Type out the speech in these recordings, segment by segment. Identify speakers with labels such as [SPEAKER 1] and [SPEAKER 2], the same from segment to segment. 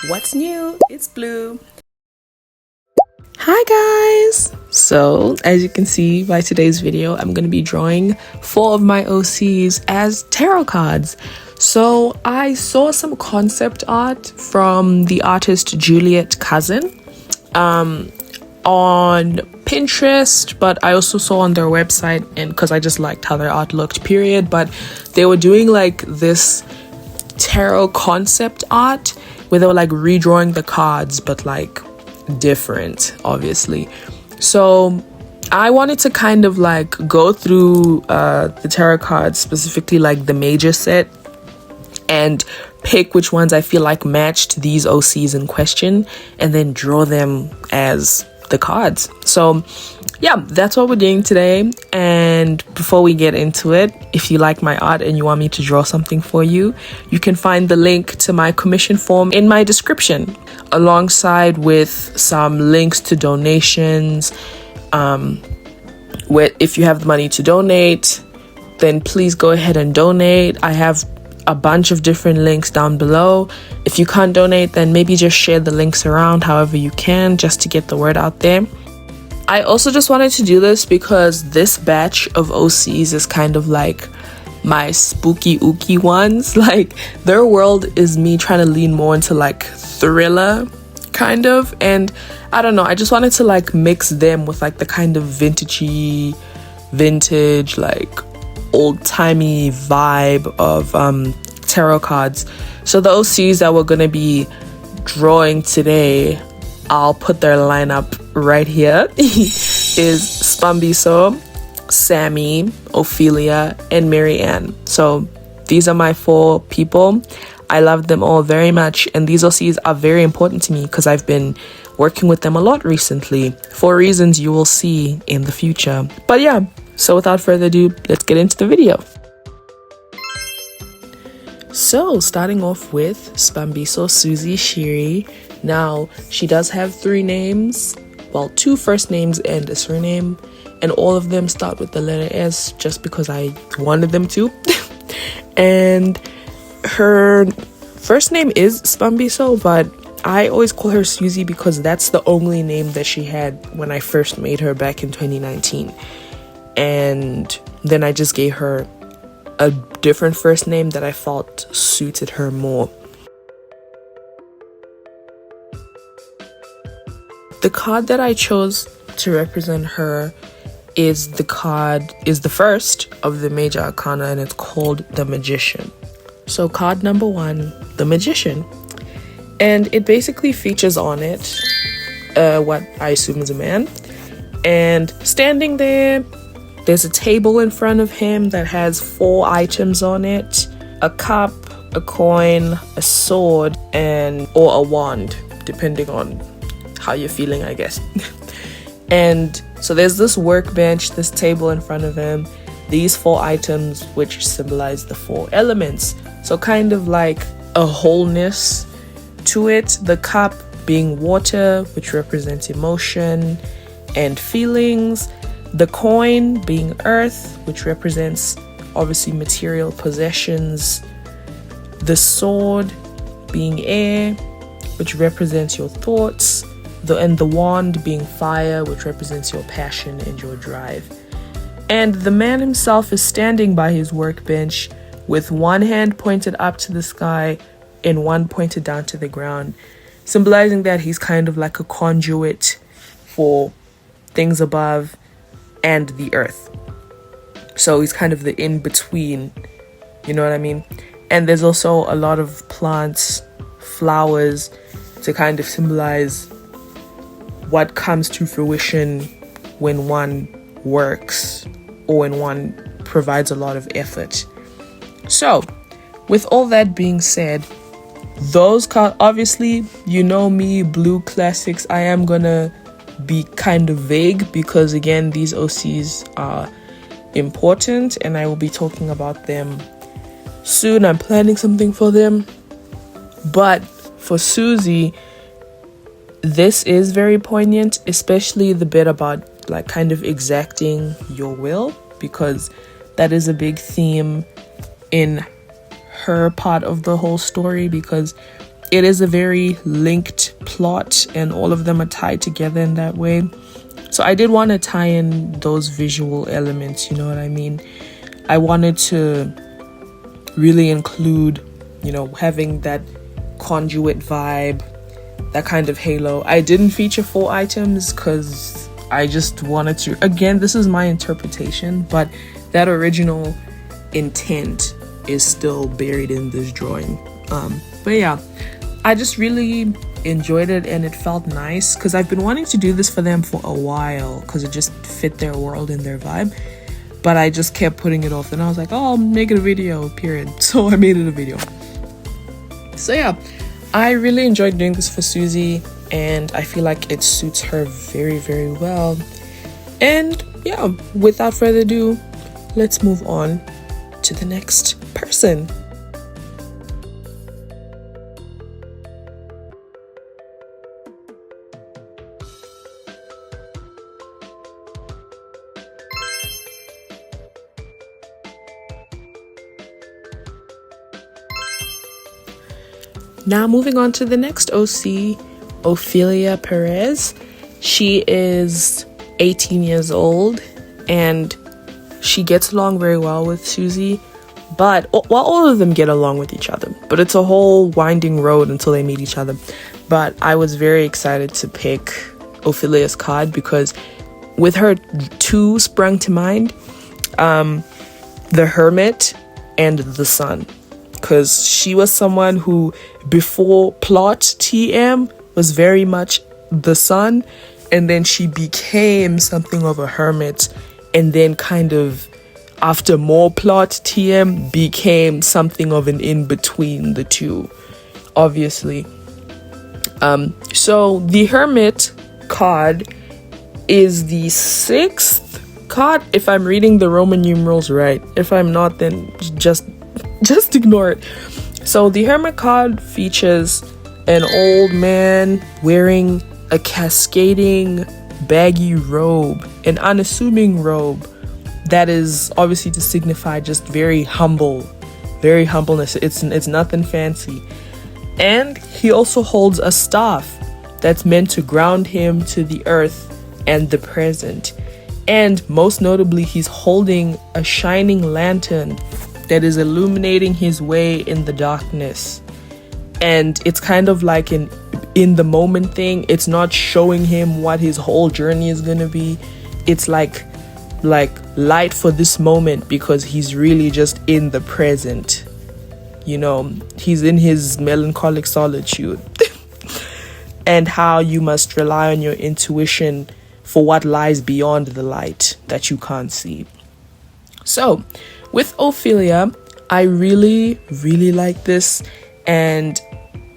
[SPEAKER 1] What's new? It's Blue. Hi guys! So, as you can see by today's video, I'm going to be drawing 4 of my OCs as tarot cards. So, I saw some concept art from the artist Juliette cousin on Pinterest, but I also saw on their website, and because I just liked how their art looked, period. But they were doing like this tarot concept art where they were like redrawing the cards, but like different, obviously. So I wanted to kind of like go through the tarot cards, specifically like the major set, and pick which ones I feel like matched these OCs in question, and then draw them as the cards. So yeah, that's what we're doing today. And before we get into it, if you like my art and you want me to draw something for you, you can find the link to my commission form in my description, alongside with some links to donations. If you have the money to donate, then please go ahead and donate. I have a bunch of different links down below. If you can't donate, then maybe just share the links around however you can, just to get the word out there. I also just wanted to do this because this batch of OCs is kind of like my spooky ooky ones. Like, their world is me trying to lean more into like thriller kind of, and I don't know, I just wanted to like mix them with like the kind of vintage like old-timey vibe of tarot cards. So the OCs that we're gonna be drawing today, I'll put their lineup right here, is Spambiso, Sammy, Ophelia, and Mary Ann. So these are my 4 people. I love them all very much, and these OCs are very important to me because I've been working with them a lot recently for reasons you will see in the future. But yeah, so without further ado, let's get into the video. So starting off with Spambiso Susie Shiri. Now, she does have 3 names, well, 2 first names and a surname, and all of them start with the letter S just because I wanted them to. And her first name is Spambiso, but I always call her Susie because that's the only name that she had when I first made her back in 2019. And then I just gave her a different first name that I felt suited her more. The card that I chose to represent her is the first of the major arcana, and it's called the Magician. So card number 1, the Magician, and it basically features on it what I assume is a man, and standing there's a table in front of him that has 4 items on it: a cup, a coin, a sword, or a wand, depending on how you're feeling, I guess. And so there's this workbench, this table in front of him, these 4 items which symbolize the 4 elements. So kind of like a wholeness to it. The cup being water, which represents emotion and feelings. The coin being earth, which represents obviously material possessions. The sword being air, which represents your thoughts. And the wand being fire, which represents your passion and your drive. And the man himself is standing by his workbench with one hand pointed up to the sky and one pointed down to the ground, symbolizing that he's kind of like a conduit for things above and the earth. So he's kind of the in-between, you know what I mean? And there's also a lot of plants, flowers, to kind of symbolize what comes to fruition when one works or when one provides a lot of effort. So, with all that being said, those cards, obviously, you know me, Blue Classics, I am gonna be kind of vague because, again, these OCs are important and I will be talking about them soon. I'm planning something for them. But for Susie, this is very poignant, especially the bit about like kind of exacting your will, because that is a big theme in her part of the whole story, because it is a very linked plot and all of them are tied together in that way. So I did want to tie in those visual elements, you know what I mean? I wanted to really include, you know, having that conduit vibe, that kind of halo. I didn't feature 4 items because I just wanted to, again, this is my interpretation, but that original intent is still buried in this drawing. But yeah, I just really enjoyed it and it felt nice because I've been wanting to do this for them for a while because it just fit their world and their vibe, but I just kept putting it off and I was like, oh, I'll make it a video, period. So I made it a video. So yeah, I really enjoyed doing this for Susie and I feel like it suits her very, very well. And yeah, without further ado, let's move on to the next person. Now moving on to the next OC, Ophelia Perez. She is 18 years old and she gets along very well with Susie, but well, all of them get along with each other, but it's a whole winding road until they meet each other. But I was very excited to pick Ophelia's card because with her 2 sprung to mind, the Hermit and the Sun, because she was someone who before plot TM was very much the Sun, and then she became something of a hermit, and then kind of after more plot TM became something of an in-between the two, obviously. So the Hermit card is the 6th card, if I'm reading the Roman numerals right. If I'm not, then just ignore it. So the Hermit card features an old man wearing a cascading baggy robe, an unassuming robe that is obviously to signify just very humbleness. It's nothing fancy. And he also holds a staff that's meant to ground him to the earth and the present. And most notably, he's holding a shining lantern that is illuminating his way in the darkness. And it's kind of like an in the moment thing. It's not showing him what his whole journey is gonna be. It's like light for this moment because he's really just in the present. You know, he's in his melancholic solitude. And how you must rely on your intuition for what lies beyond the light that you can't see. So with Ophelia, I really like this, and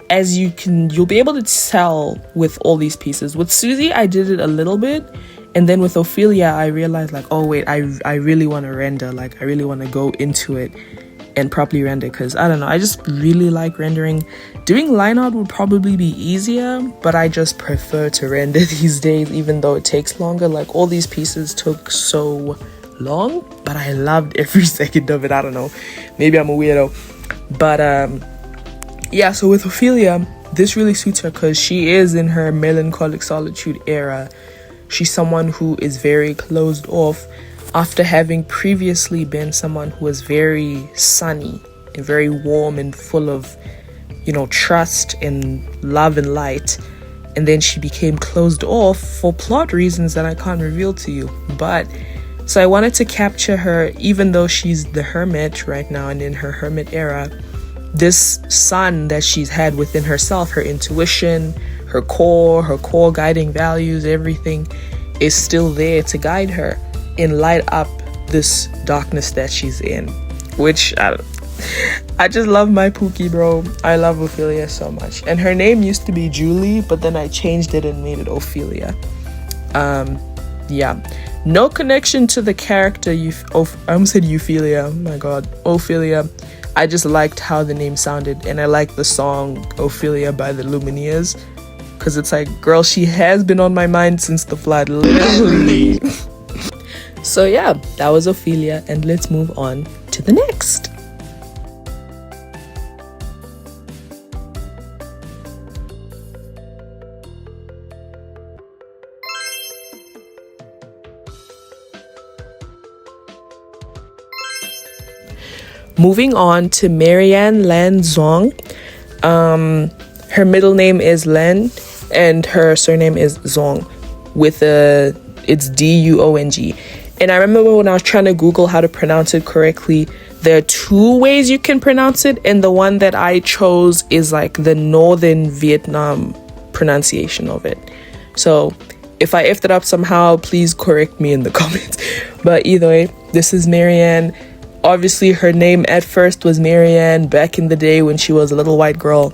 [SPEAKER 1] as you'll be able to tell with all these pieces. With Susie, I did it a little bit, and then with Ophelia, I realized like, oh wait, I really want to render, like I really want to go into it and properly render, because I don't know, I just really like rendering. Doing line art would probably be easier, but I just prefer to render these days, even though it takes longer. Like all these pieces took so long, but I loved every second of it. I don't know, maybe I'm a weirdo, but yeah, so with Ophelia, this really suits her because she is in her melancholic solitude era. She's someone who is very closed off after having previously been someone who was very sunny and very warm and full of, you know, trust and love and light. And then she became closed off for plot reasons that I can't reveal to you. But so I wanted to capture her, even though she's the hermit right now and in her hermit era, this sun that she's had within herself, her intuition, her core guiding values, everything is still there to guide her and light up this darkness that she's in. Which I just love my Pookie, bro. I love Ophelia so much. And her name used to be Julie, but then I changed it and made it Ophelia. Yeah, no connection to the character. I almost said Ophelia. Oh my god, Ophelia. I just liked how the name sounded, and I like the song Ophelia by the Lumineers, because it's like, girl, she has been on my mind since the flood, literally. So yeah, that was Ophelia, and let's move on to the next. Moving on to Marianne Lan Zong. Her middle name is Len and her surname is Zong with it's Duong. And I remember when I was trying to Google how to pronounce it correctly, there are two ways you can pronounce it, and the one that I chose is like the Northern Vietnam pronunciation of it. So if I effed it up somehow, please correct me in the comments. But either way, this is Marianne. Obviously, her name at first was Marianne back in the day when she was a little white girl.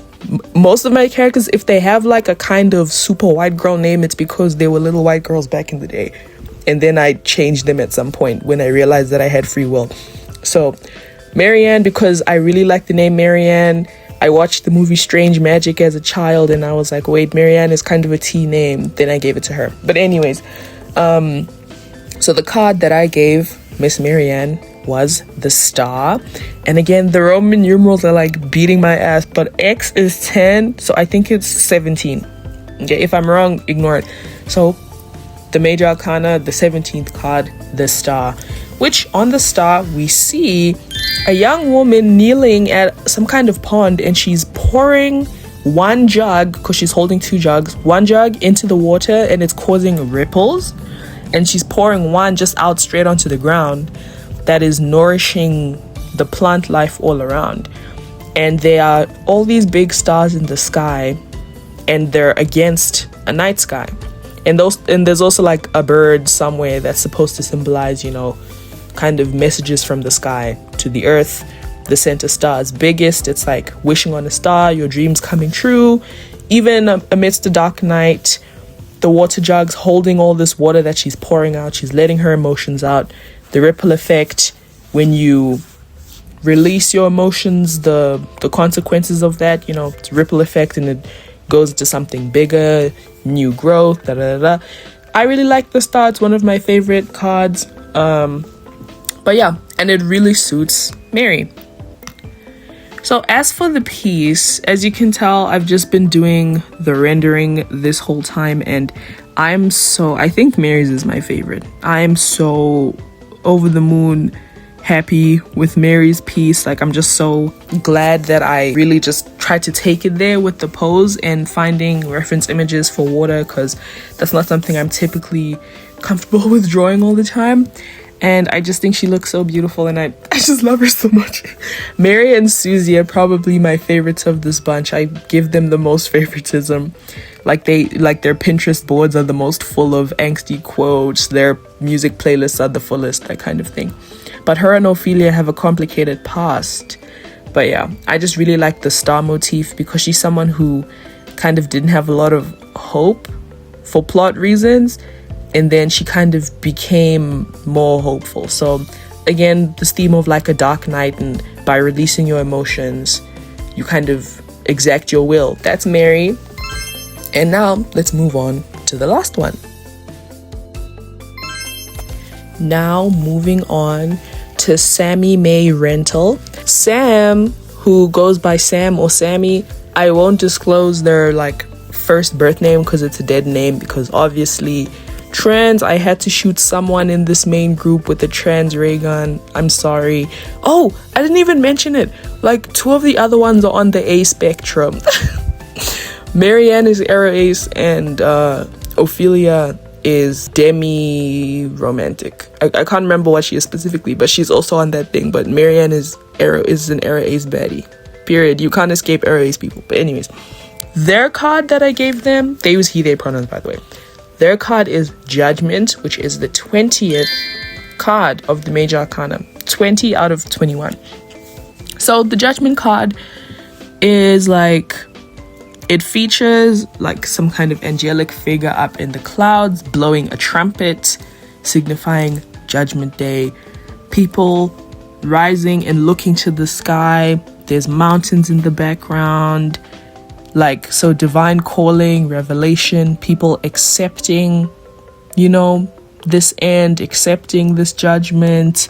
[SPEAKER 1] Most of my characters, if they have like a kind of super white girl name, it's because they were little white girls back in the day. And then I changed them at some point when I realized that I had free will. So Marianne, because I really like the name Marianne. I watched the movie Strange Magic as a child and I was like, wait, Marianne is kind of a T name. Then I gave it to her. But anyways, so the card that I gave Miss Marianne was the star. And again, the Roman numerals are like beating my ass, but X is 10, so I think it's 17. Okay, if I'm wrong, ignore it. So the major arcana, the 17th card, the star, which on the star we see a young woman kneeling at some kind of pond, and she's pouring one jug, because she's holding two jugs, one jug into the water and it's causing ripples, and she's pouring one just out straight onto the ground that is nourishing the plant life all around. And there are all these big stars in the sky, and they're against a night sky. And there's also like a bird somewhere that's supposed to symbolize, you know, kind of messages from the sky to the earth. The center star is biggest. It's like wishing on a star, your dreams coming true. Even amidst the dark night, the water jug's holding all this water that she's pouring out. She's letting her emotions out. The ripple effect, when you release your emotions, the consequences of that, you know, it's ripple effect, and it goes into something bigger, new growth, I really like the star. It's one of my favorite cards. But yeah, and it really suits Mary. So as for the piece, as you can tell, I've just been doing the rendering this whole time, and I think Mary's is my favorite. I am so over the moon happy with Mary's piece. Like, I'm just so glad that I really just tried to take it there with the pose and finding reference images for water, because that's not something I'm typically comfortable with drawing all the time. And I just think she looks so beautiful, and I just love her so much. Mary and Susie are probably my favorites of this bunch. I give them the most favoritism. Like their Pinterest boards are the most full of angsty quotes. Their music playlists are the fullest, that kind of thing. But her and Ophelia have a complicated past. But yeah, I just really like the star motif because she's someone who kind of didn't have a lot of hope for plot reasons. And then she kind of became more hopeful. So again, this theme of like a dark night, and by releasing your emotions, you kind of exact your will. That's Mary. And now let's move on to the last one. Now moving on to Sammy May Rental. Sam, who goes by Sam or Sammy, I won't disclose their like first birth name because it's a dead name, because obviously trans, I had to shoot someone in this main group with a trans ray gun. I'm sorry. Oh, I didn't even mention it. Like, two of the other ones are on the A spectrum. Marianne is Arrow Ace, and Ophelia is demi-romantic. I can't remember what she is specifically, but she's also on that thing. But Marianne is an Arrow Ace baddie. Period. You can't escape Arrow Ace people. But anyways, their card that I gave them, they use he, they pronouns, by the way. Their card is Judgment, which is the 20th card of the Major Arcana. 20 out of 21. So the Judgment card is like, it features like some kind of angelic figure up in the clouds blowing a trumpet, signifying Judgment Day. People rising and looking to the sky. There's mountains in the background. Like, so divine calling, revelation, people accepting, you know, this end, accepting this judgment.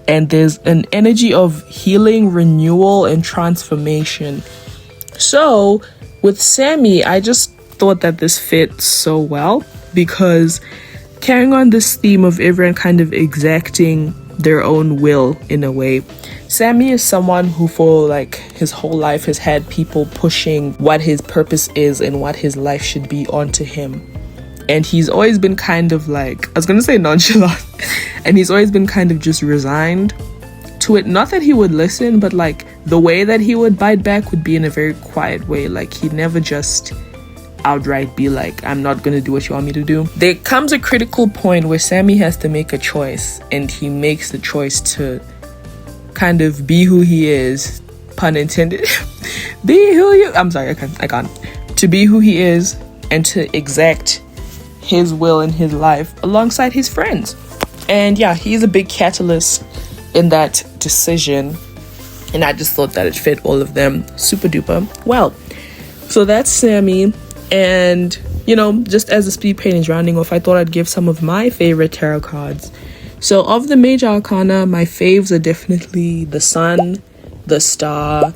[SPEAKER 1] And there's an energy of healing, renewal, and transformation. So with Sammy, I just thought that this fit so well, because carrying on this theme of everyone kind of exacting their own will in a way. Sammy is someone who for like his whole life has had people pushing what his purpose is and what his life should be onto him. And he's always been kind of like, I was gonna say nonchalant, and he's always been kind of just resigned to it. Not that he would listen, but like the way that he would bite back would be in a very quiet way. Like he'd never just outright be like, I'm not gonna do what you want me to do. There comes a critical point where Sammy has to make a choice, and he makes the choice to kind of be who he is, pun intended. Be who you, I'm sorry, I can't. To be who he is and to exact his will in his life alongside his friends. And yeah, he's a big catalyst in that decision, and I just thought that it fit all of them super duper well. So that's Sammy. And you know, just as the speed paint is rounding off, I thought I'd give some of my favorite tarot cards. So of the major arcana, my faves are definitely the Sun, the Star,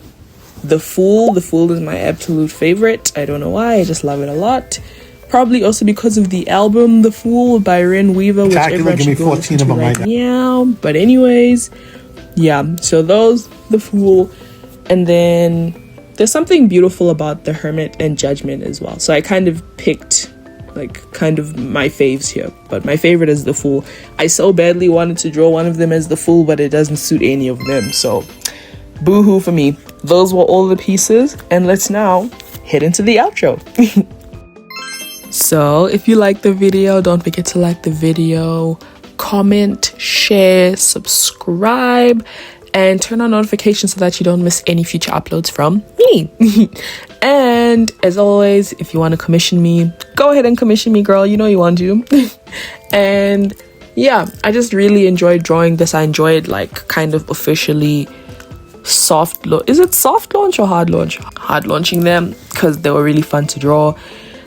[SPEAKER 1] the Fool. The Fool is my absolute favorite. I don't know why, I just love it a lot. Probably also because of the album The Fool by Ren Weaver, which everyone should go listen to right now. But anyways, yeah, so those, the Fool. And then there's something beautiful about the Hermit and Judgment as well. So I kind of picked like kind of my faves here, but my favorite is the Fool. I so badly wanted to draw one of them as the Fool, but it doesn't suit any of them, so boo-hoo for me. Those were all the pieces, and let's now head into the outro. So if you like the video, don't forget to like the video, comment, share, subscribe, and turn on notifications so that you don't miss any future uploads from me. And as always, if you want to commission me, go ahead and commission me, girl. You know you want to. And yeah, I just really enjoyed drawing this. I enjoyed like kind of officially is it soft launch or hard launch? Hard launching them, because they were really fun to draw.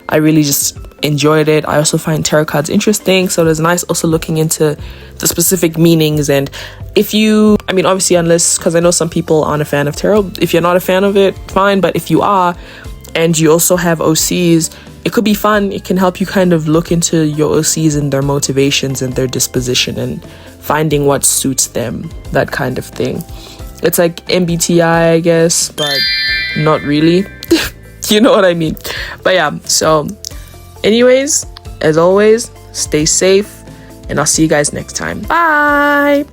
[SPEAKER 1] I really just enjoyed it. I also find tarot cards interesting, so it was nice also looking into the specific meanings. And if you, I mean, obviously, unless, because I know some people aren't a fan of tarot, if you're not a fan of it, fine. But if you are, and you also have OCs, it could be fun. It can help you kind of look into your OCs and their motivations and their disposition and finding what suits them, that kind of thing. It's like MBTI, I guess, but not really. You know what I mean? But yeah, so anyways, as always, stay safe, and I'll see you guys next time. Bye!